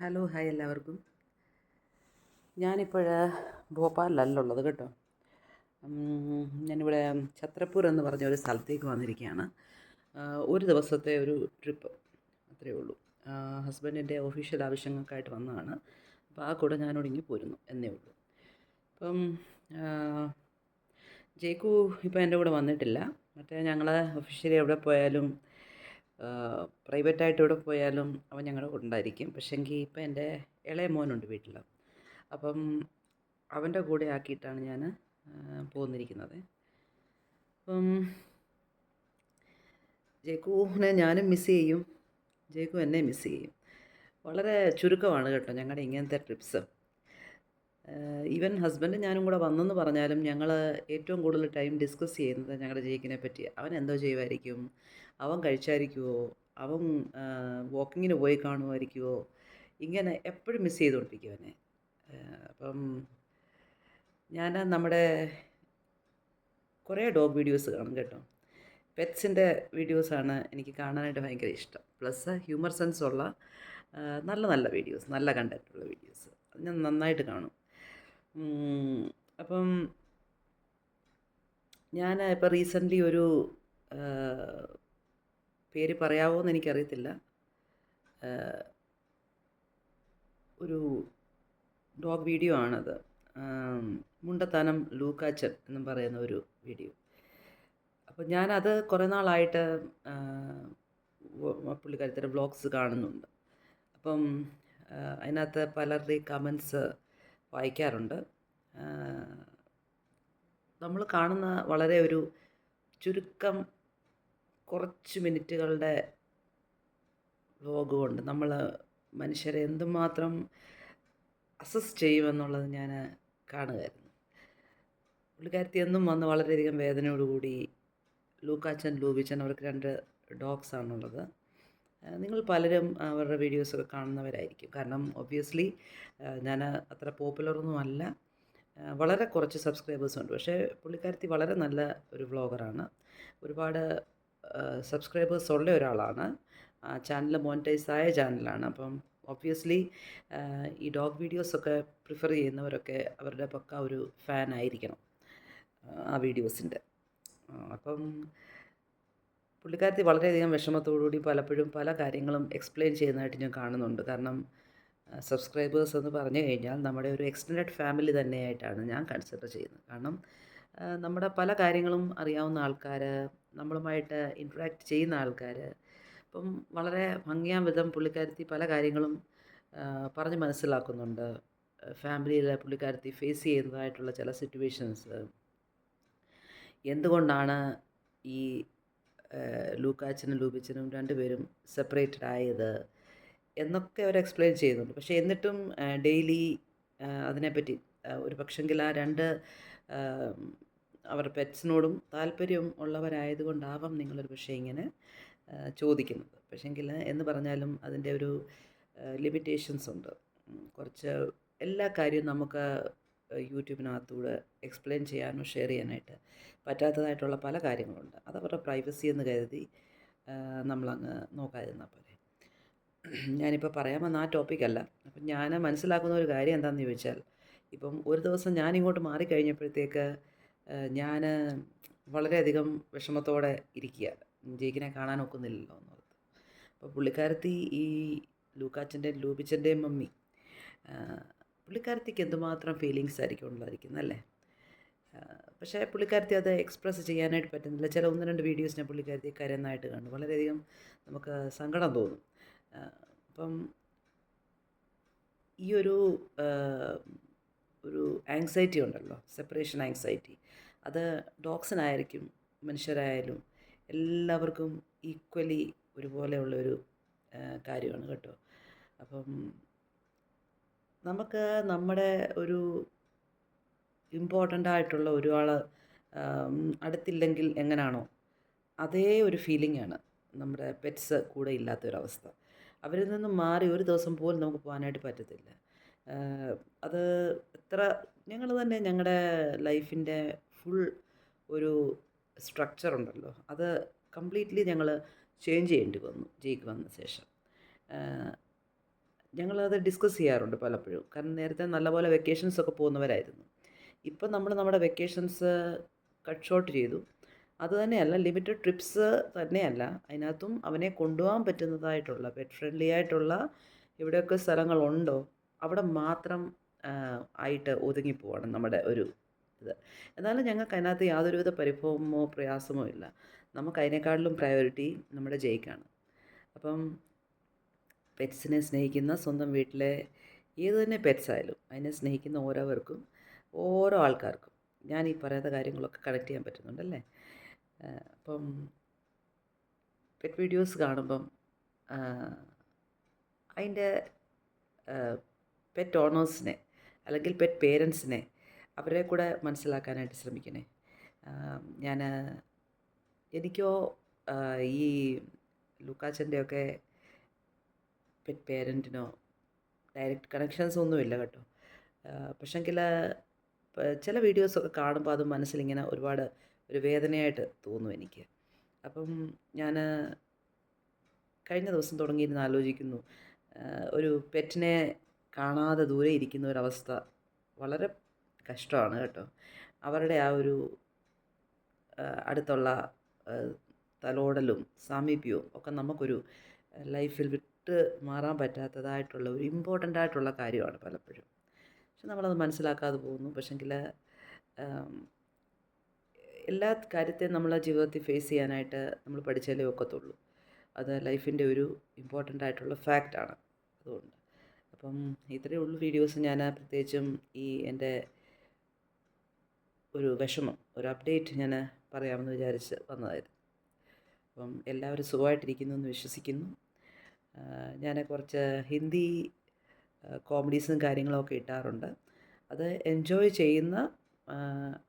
Hello hi എല്ലാവർക്കും. ഞാനിപ്പോൾ ഭോപ്പാലിലല്ലുള്ളത് കേട്ടോ. ഞാനിവിടെ ഛത്രപ്പൂർ എന്ന് പറഞ്ഞ ഒരു സ്ഥലത്തേക്ക് വന്നിരിക്കുകയാണ്. ഒരു ദിവസത്തെ ഒരു ട്രിപ്പ് അത്രയേ ഉള്ളൂ. ഹസ്ബൻഡിൻ്റെ ഒഫീഷ്യൽ ആവശ്യങ്ങൾക്കായിട്ട് വന്നതാണ്. അപ്പോൾ ആ കൂടെ ഞാനൊടുങ്ങി പോരുന്നു എന്നേ ഉള്ളൂ. അപ്പം ജേക്കു ഇപ്പോൾ എൻ്റെ കൂടെ വന്നിട്ടില്ല. മറ്റേ ഞങ്ങൾ ഒഫീഷ്യലി എവിടെ പോയാലും പ്രൈവറ്റായിട്ട് എവിടെ പോയാലും അവൻ ഞങ്ങളുടെ കൂടെ ഉണ്ടായിരിക്കും. പക്ഷേങ്കിൽ ഇപ്പം എൻ്റെ ഇളയ മോനുണ്ട് വീട്ടിൽ. അപ്പം അവൻ്റെ കൂടെ ആക്കിയിട്ടാണ് ഞാൻ പോന്നിരിക്കുന്നത്. അപ്പം ജേക്കുവിനെ ഞാനും മിസ് ചെയ്യും, ജേക്കു എന്നെ മിസ് ചെയ്യും. വളരെ ചുരുക്കമാണ് കേട്ടോ ഞങ്ങളുടെ ഇങ്ങനത്തെ ട്രിപ്സ്. ഈവൻ ഹസ്ബൻഡ് ഞാനും കൂടെ വന്നെന്ന് പറഞ്ഞാലും ഞങ്ങൾ ഏറ്റവും കൂടുതൽ ടൈം ഡിസ്കസ് ചെയ്യുന്നത് ഞങ്ങളുടെ ജേക്കിനെ പറ്റി. അവൻ എന്തോ ചെയ്യുമായിരിക്കും, അവൻ കഴിച്ചായിരിക്കുമോ, അവൻ വാക്കിങ്ങിന് പോയി കാണുമായിരിക്കുമോ, ഇങ്ങനെ എപ്പോഴും മിസ് ചെയ്തുകൊണ്ടിരിക്കും അവനെ. അപ്പം ഞാൻ നമ്മുടെ കുറേ ഡോഗ് വീഡിയോസ് കാണും കേട്ടോ. പെറ്റ്സിൻ്റെ വീഡിയോസാണ് എനിക്ക് കാണാനായിട്ട് ഭയങ്കര ഇഷ്ടം. പ്ലസ് ഹ്യൂമർ സെൻസ് ഉള്ള നല്ല നല്ല വീഡിയോസ്, നല്ല കണ്ടൻറ്റുള്ള വീഡിയോസ് ഞാൻ നന്നായിട്ട് കാണും. അപ്പം ഞാൻ ഇപ്പോൾ റീസെൻ്റ്ലി ഒരു പേര് പറയാമോ എന്ന് എനിക്കറിയത്തില്ല, ഒരു ഡോഗ് വീഡിയോ ആണത്. മുണ്ടത്താനം ലൂക്കാച്ചൻ എന്നും പറയുന്ന ഒരു വീഡിയോ. അപ്പോൾ ഞാനത് കുറേ നാളായിട്ട് പുള്ളിക്കാരത്തിൻ്റെ വ്ളോഗ്സ് കാണുന്നുണ്ട്. അപ്പം അതിനകത്ത് പലരുടെയും കമൻസ് വായിക്കാറുണ്ട്. നമ്മൾ കാണുന്ന വളരെ ഒരു ചുരുക്കം കുറച്ച് മിനിറ്റുകളുടെ വ്ളോഗ് കൊണ്ട് നമ്മൾ മനുഷ്യരെ എന്തുമാത്രം അസസ് ചെയ്യുമെന്നുള്ളത് ഞാൻ കാണുമായിരുന്നു. പുള്ളിക്കാരത്തി എന്നും വന്ന് വളരെയധികം വേദനയോടുകൂടി ലൂക്കാച്ചൻ ലൂബിച്ചൻ, അവർക്ക് 2 ഡോഗ്സാണുള്ളത്. നിങ്ങൾ പലരും അവരുടെ വീഡിയോസൊക്കെ കാണുന്നവരായിരിക്കും. കാരണം ഒബ്വിയസ്ലി ഞാൻ അത്ര പോപ്പുലറൊന്നും അല്ല, വളരെ കുറച്ച് സബ്സ്ക്രൈബേഴ്സുണ്ട്. പക്ഷേ പുള്ളിക്കാരത്തി വളരെ നല്ല ഒരു വ്ളോഗറാണ്. ഒരുപാട് സബ്സ്ക്രൈബേഴ്സ് ഉള്ള ഒരാളാണ്. ചാനൽ മോണിറ്റൈസായ ചാനലാണ്. അപ്പം ഒബ്വിയസ്ലി ഈ ഡോഗ് വീഡിയോസൊക്കെ പ്രിഫർ ചെയ്യുന്നവരൊക്കെ അവരുടെ പക്ക ഒരു ഫാൻ ആയിരിക്കണം ആ വീഡിയോസിൻ്റെ. അപ്പം പുള്ളിക്കാരത്തി വളരെയധികം വിഷമത്തോടുകൂടി പലപ്പോഴും പല കാര്യങ്ങളും എക്സ്പ്ലെയിൻ ചെയ്യുന്നതായിട്ട് ഞാൻ കാണുന്നുണ്ട്. കാരണം സബ്സ്ക്രൈബേഴ്സ് എന്ന് പറഞ്ഞു കഴിഞ്ഞാൽ നമ്മുടെ ഒരു എക്സ്റ്റൻഡഡ് ഫാമിലി തന്നെയായിട്ടാണ് ഞാൻ കൺസിഡർ ചെയ്യുന്നത്. കാരണം നമ്മുടെ പല കാര്യങ്ങളും അറിയാവുന്ന ആൾക്കാർ, നമ്മളുമായിട്ട് ഇൻട്രാക്ട് ചെയ്യുന്ന ആൾക്കാർ. അപ്പം വളരെ ഭംഗിയാം വിധം പുള്ളിക്കാരത്തി പല കാര്യങ്ങളും പറഞ്ഞ് മനസ്സിലാക്കുന്നുണ്ട്. ഫാമിലിയിൽ പുള്ളിക്കാരത്തി ഫേസ് ചെയ്യുന്നതായിട്ടുള്ള ചില സിറ്റുവേഷൻസ്, എന്തുകൊണ്ടാണ് ഈ ലൂക്കാച്ചനും ലൂബിച്ചനും 2 പേരും സെപ്പറേറ്റഡ് ആയത് എന്നൊക്കെ അവർ എക്സ്പ്ലെയിൻ ചെയ്യുന്നുണ്ട്. പക്ഷേ എന്നിട്ടും ഡെയിലി അതിനെപ്പറ്റി ഒരു പക്ഷെങ്കിൽ ആ 2 അവരുടെ പെറ്റ്സിനോടും താല്പര്യം ഉള്ളവരായതുകൊണ്ടാവാം നിങ്ങളൊരു പക്ഷേ ഇങ്ങനെ ചോദിക്കുന്നത്. പക്ഷെങ്കിൽ എന്ന് പറഞ്ഞാലും അതിൻ്റെ ഒരു ലിമിറ്റേഷൻസ് ഉണ്ട്. കുറച്ച് എല്ലാ കാര്യവും നമുക്ക് യൂട്യൂബിനകത്തൂടെ എക്സ്പ്ലെയിൻ ചെയ്യാനോ ഷെയർ ചെയ്യാനായിട്ട് പറ്റാത്തതായിട്ടുള്ള പല കാര്യങ്ങളുണ്ട്. അതവരുടെ പ്രൈവസി എന്ന് കരുതി നമ്മളങ്ങ് നോക്കാതിരുന്നാൽ പോരെ. ഞാനിപ്പോൾ പറയാൻ വന്ന ആ ടോപ്പിക്കല്ല. അപ്പം ഞാൻ മനസ്സിലാക്കുന്ന ഒരു കാര്യം എന്താണെന്ന് ചോദിച്ചാൽ, ഇപ്പം ഒരു ദിവസം ഞാനിങ്ങോട്ട് മാറിക്കഴിഞ്ഞപ്പോഴത്തേക്ക് ഞാൻ വളരെയധികം വിഷമത്തോടെ ഇരിക്കുക. ജേക്കിനെ കാണാൻ ഒക്കുന്നില്ലല്ലോ എന്നുള്ളത്. അപ്പോൾ പുള്ളിക്കാരത്തി ഈ ലൂക്കാച്ചൻ്റെയും ലൂബിച്ചൻ്റെയും മമ്മി, പുള്ളിക്കാരത്തിക്ക് എന്തുമാത്രം ഫീലിങ്സ് ആയിരിക്കും ഉള്ളതായിരിക്കും അല്ലേ. പക്ഷേ പുള്ളിക്കാരത്തി അത് എക്സ്പ്രസ് ചെയ്യാനായിട്ട് പറ്റുന്നില്ല. ചില 1-2 വീഡിയോസ് ഞാൻ പുള്ളിക്കാരത്തി കരയുന്നതായിട്ട് കണ്ടു. വളരെയധികം നമുക്ക് സങ്കടം തോന്നും. അപ്പം ഈ ഒരു ആങ്സൈറ്റി ഉണ്ടല്ലോ, സെപ്പറേഷൻ ആങ്സൈറ്റി, അത് ഡോഗ്സിനായിരിക്കും മനുഷ്യരായാലും എല്ലാവർക്കും ഈക്വലി ഒരുപോലെയുള്ളൊരു കാര്യമാണ് കേട്ടോ. അപ്പം നമുക്ക് നമ്മുടെ ഒരു ഇമ്പോർട്ടൻ്റ് ആയിട്ടുള്ള ഒരാൾ അടുത്തില്ലെങ്കിൽ എങ്ങനെയാണോ അതേ ഒരു ഫീലിംഗാണ് നമ്മുടെ പെറ്റ്സ് കൂടെ ഇല്ലാത്തൊരവസ്ഥ. അവരിൽ നിന്നും മാറി ഒരു ദിവസം പോലും നമുക്ക് പോകാനായിട്ട് പറ്റത്തില്ല. അത് എത്ര ഞങ്ങൾ തന്നെ ഞങ്ങളുടെ ലൈഫിൻ്റെ ഫുൾ ഒരു സ്ട്രക്ചർ ഉണ്ടല്ലോ, അത് കംപ്ലീറ്റ്ലി ഞങ്ങൾ ചേഞ്ച് ചെയ്യേണ്ടി വന്നു ജയിക്ക് വന്ന ശേഷം. ഞങ്ങളത് ഡിസ്കസ് ചെയ്യാറുണ്ട് പലപ്പോഴും. കാരണം നേരത്തെ നല്ലപോലെ വെക്കേഷൻസൊക്കെ പോകുന്നവരായിരുന്നു. ഇപ്പം നമ്മൾ നമ്മുടെ വെക്കേഷൻസ് കട്ട് ഷോർട്ട് ചെയ്തു. അതുതന്നെയല്ല, ലിമിറ്റഡ് ട്രിപ്സ് തന്നെയല്ല, അതിനകത്തും അവനെ കൊണ്ടുപോകാൻ പറ്റുന്നതായിട്ടുള്ള പെറ്റ് ഫ്രണ്ട്ലി ആയിട്ടുള്ള എവിടെയൊക്കെ സ്ഥലങ്ങളുണ്ടോ അവിടെ മാത്രം ആയിട്ട് ഒതുങ്ങിപ്പോവാണ് നമ്മുടെ ഒരു ഇത്. എന്നാലും ഞങ്ങൾക്ക് അതിനകത്ത് യാതൊരുവിധ പരിഭവമോ പ്രയാസമോ ഇല്ല. നമുക്ക് അതിനേക്കാളിലും പ്രയോറിറ്റി നമ്മുടെ ജയ്ക്കാണ്. അപ്പം പെറ്റ്സിനെ സ്നേഹിക്കുന്ന സ്വന്തം വീട്ടിലെ ഏത് തന്നെ പെറ്റ്സ് ആയാലും അതിനെ സ്നേഹിക്കുന്ന ഓരോവർക്കും ഓരോ ആൾക്കാർക്കും ഞാൻ ഈ പറയുന്ന കാര്യങ്ങളൊക്കെ കണക്ട് ചെയ്യാൻ പറ്റുന്നുണ്ടല്ലേ. അപ്പം പെറ്റ് വീഡിയോസ് കാണുമ്പം അതിൻ്റെ പെറ്റ് ഓണേഴ്സിനെ അല്ലെങ്കിൽ പെറ്റ് പേരൻസിനെ അവരെ കൂടെ മനസ്സിലാക്കാനായിട്ട് ശ്രമിക്കണേ. ഞാൻ എനിക്കോ ഈ ലൂക്കാച്ചൻ്റെയൊക്കെ പെറ്റ് പേരൻറ്റിനോ ഡയറക്റ്റ് കണക്ഷൻസ് ഒന്നുമില്ല കേട്ടോ. പക്ഷെങ്കിൽ ചില വീഡിയോസൊക്കെ കാണുമ്പോൾ അത് മനസ്സിലിങ്ങനെ ഒരുപാട് ഒരു വേദനയായിട്ട് തോന്നും എനിക്ക്. അപ്പം ഞാൻ കഴിഞ്ഞ ദിവസം തുടങ്ങിയിരുന്ന് ആലോചിക്കുന്നു, ഒരു പെറ്റിനെ കാണാതെ ദൂരെ ഇരിക്കുന്ന ഒരവസ്ഥ വളരെ കഷ്ടമാണ് കേട്ടോ. അവരുടെ ആ ഒരു അടുത്തുള്ള തലോടലും സാമീപ്യവും ഒക്കെ നമുക്കൊരു ലൈഫിൽ വിട്ട് മാറാൻ പറ്റാത്തതായിട്ടുള്ള ഒരു ഇമ്പോർട്ടൻ്റ് ആയിട്ടുള്ള കാര്യമാണ് പലപ്പോഴും. പക്ഷെ നമ്മളത് മനസ്സിലാക്കാതെ പോകുന്നു. പക്ഷെങ്കിൽ എല്ലാ കാര്യത്തെയും നമ്മൾ ജീവിതത്തിൽ ഫേസ് ചെയ്യാനായിട്ട് നമ്മൾ പഠിച്ചാലേ ഒക്കത്തുള്ളൂ. അത് ലൈഫിൻ്റെ ഒരു ഇമ്പോർട്ടൻ്റ് ആയിട്ടുള്ള ഫാക്റ്റാണ്. അതുകൊണ്ട് അപ്പം ഇത്രയേ ഉള്ളൂ വീഡിയോസ്. ഞാൻ പ്രത്യേകിച്ചും ഈ എൻ്റെ ഒരു വിഷമം, ഒരു അപ്ഡേറ്റ് ഞാൻ പറയാമെന്ന് വിചാരിച്ച് വന്നതായിരുന്നു. അപ്പം എല്ലാവരും സുഖമായിട്ടിരിക്കുന്നു എന്ന് വിശ്വസിക്കുന്നു. ഞാൻ കുറച്ച് ഹിന്ദി കോമഡീസും കാര്യങ്ങളൊക്കെ ഇട്ടാറുണ്ട്. അത് എൻജോയ് ചെയ്യുന്ന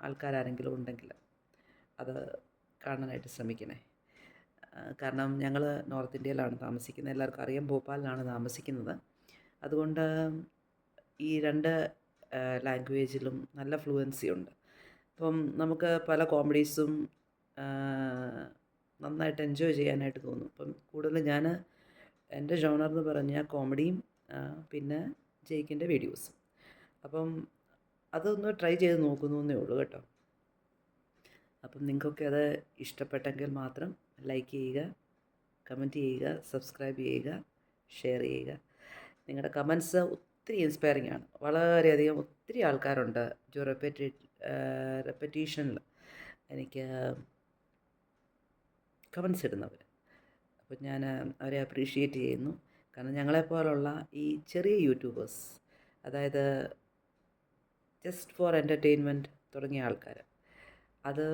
ആൾക്കാരാരെങ്കിലും ഉണ്ടെങ്കിൽ അത് കാണാനായിട്ട് ശ്രമിക്കണേ. കാരണം ഞങ്ങൾ നോർത്ത് ഇന്ത്യയിലാണ് താമസിക്കുന്നത്. എല്ലാവർക്കും അറിയാം, ഭോപ്പാലിലാണ് താമസിക്കുന്നത്. അതുകൊണ്ട് ഈ 2 ലാംഗ്വേജിലും നല്ല ഫ്ലുവൻസി ഉണ്ട്. അപ്പം നമുക്ക് പല കോമഡീസും നന്നായിട്ട് എൻജോയ് ചെയ്യാനായിട്ട് തോന്നും. അപ്പം കൂടുതൽ ഞാൻ എൻ്റെ ജോണർ എന്ന് പറഞ്ഞാൽ കോമഡിയും പിന്നെ ജയ്ക്കിൻ്റെ വീഡിയോസും. അപ്പം അതൊന്ന് ട്രൈ ചെയ്ത് നോക്കുന്നു എന്നേ ഉള്ളൂ കേട്ടോ. അപ്പം നിങ്ങൾക്കൊക്കെ അത് ഇഷ്ടപ്പെട്ടെങ്കിൽ മാത്രം ലൈക്ക് ചെയ്യുക, കമൻറ്റ് ചെയ്യുക, സബ്സ്ക്രൈബ് ചെയ്യുക, ഷെയർ ചെയ്യുക. നിങ്ങളുടെ കമൻസ് ഒത്തിരി ഇൻസ്പയറിംഗ് ആണ്. വളരെയധികം ഒത്തിരി ആൾക്കാരുണ്ട് റെപ്പറ്റീഷനിൽ എനിക്ക് കമൻസ് ഇടുന്നവർ. അപ്പം ഞാൻ അവരെ അപ്രീഷിയേറ്റ് ചെയ്യുന്നു. കാരണം ഞങ്ങളെപ്പോലുള്ള ഈ ചെറിയ യൂട്യൂബേഴ്സ്, അതായത് ജസ്റ്റ് ഫോർ എൻ്റർടൈൻമെൻറ്റ് തുടങ്ങിയ ആൾക്കാർ, അത്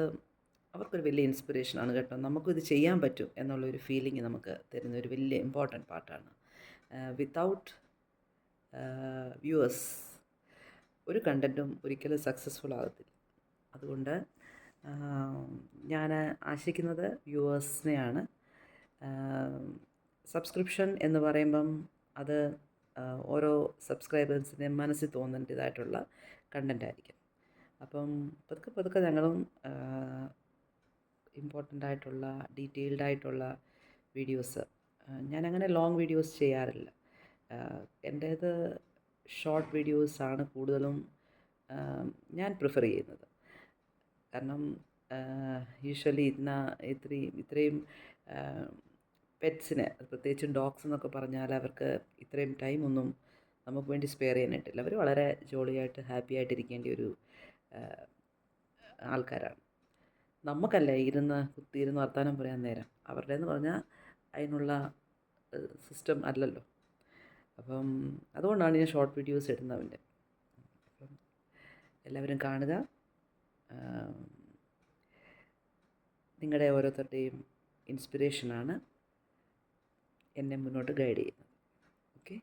അവർക്കൊരു വലിയ ഇൻസ്പിറേഷനാണ് കേട്ടോ. നമുക്കും ഇത് ചെയ്യാൻ പറ്റും എന്നുള്ളൊരു ഫീലിംഗ് നമുക്ക് തരുന്ന ഒരു വലിയ ഇമ്പോർട്ടൻറ്റ് പാർട്ടാണ്. വിത്തൗട്ട് വ്യൂവേഴ്സ് ഒരു കണ്ടൻറ്റും ഒരിക്കലും സക്സസ്ഫുൾ ആകത്തില്ല. അതുകൊണ്ട് ഞാൻ ആശിക്കുന്നത് വ്യൂവേഴ്സിനെയാണ്. സബ്സ്ക്രിപ്ഷൻ എന്ന് പറയുമ്പം അത് ഓരോ സബ്സ്ക്രൈബേഴ്സിൻ്റെ മനസ്സിൽ തോന്നേണ്ടതായിട്ടുള്ള കണ്ടൻ്റായിരിക്കും. അപ്പം പതുക്കെ പതുക്കെ ഞങ്ങളും ഇമ്പോർട്ടൻ്റ് ആയിട്ടുള്ള ഡീറ്റെയിൽഡ് ആയിട്ടുള്ള വീഡിയോസ്, ഞാനങ്ങനെ ലോങ് വീഡിയോസ് ചെയ്യാറില്ല. എൻ്റേത് ഷോർട്ട് വീഡിയോസാണ് കൂടുതലും ഞാൻ പ്രിഫർ ചെയ്യുന്നത്. കാരണം യൂഷ്വലി ഇത്രയും പെറ്റ്സിന്, പ്രത്യേകിച്ചും ഡോഗ്സ് എന്നൊക്കെ പറഞ്ഞാൽ അവർക്ക് ഇത്രയും ടൈമൊന്നും നമുക്ക് വേണ്ടി സ്പെയർ ചെയ്യാനായിട്ടില്ല. അവർ വളരെ ജോളിയായിട്ട് ഹാപ്പി ആയിട്ടിരിക്കേണ്ട ഒരു ആൾക്കാരാണ്. നമുക്കല്ലേ കുത്തിയിരുന്ന് വർത്താനം പറയാൻ നേരം. അവരുടെ എന്ന് പറഞ്ഞാൽ അതിനുള്ള സിസ്റ്റം അല്ലല്ലോ. അപ്പം അതുകൊണ്ടാണ് ഞാൻ ഷോർട്ട് വീഡിയോസ് ഇടുന്നവൻ്റെ. അപ്പം എല്ലാവരും കാണുക. നിങ്ങളുടെ ഓരോരുത്തരുടെയും ഇൻസ്പിറേഷനാണ് എന്നെ മുന്നോട്ട് ഗൈഡ് ചെയ്യുന്നത്. Okay,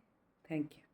thank you.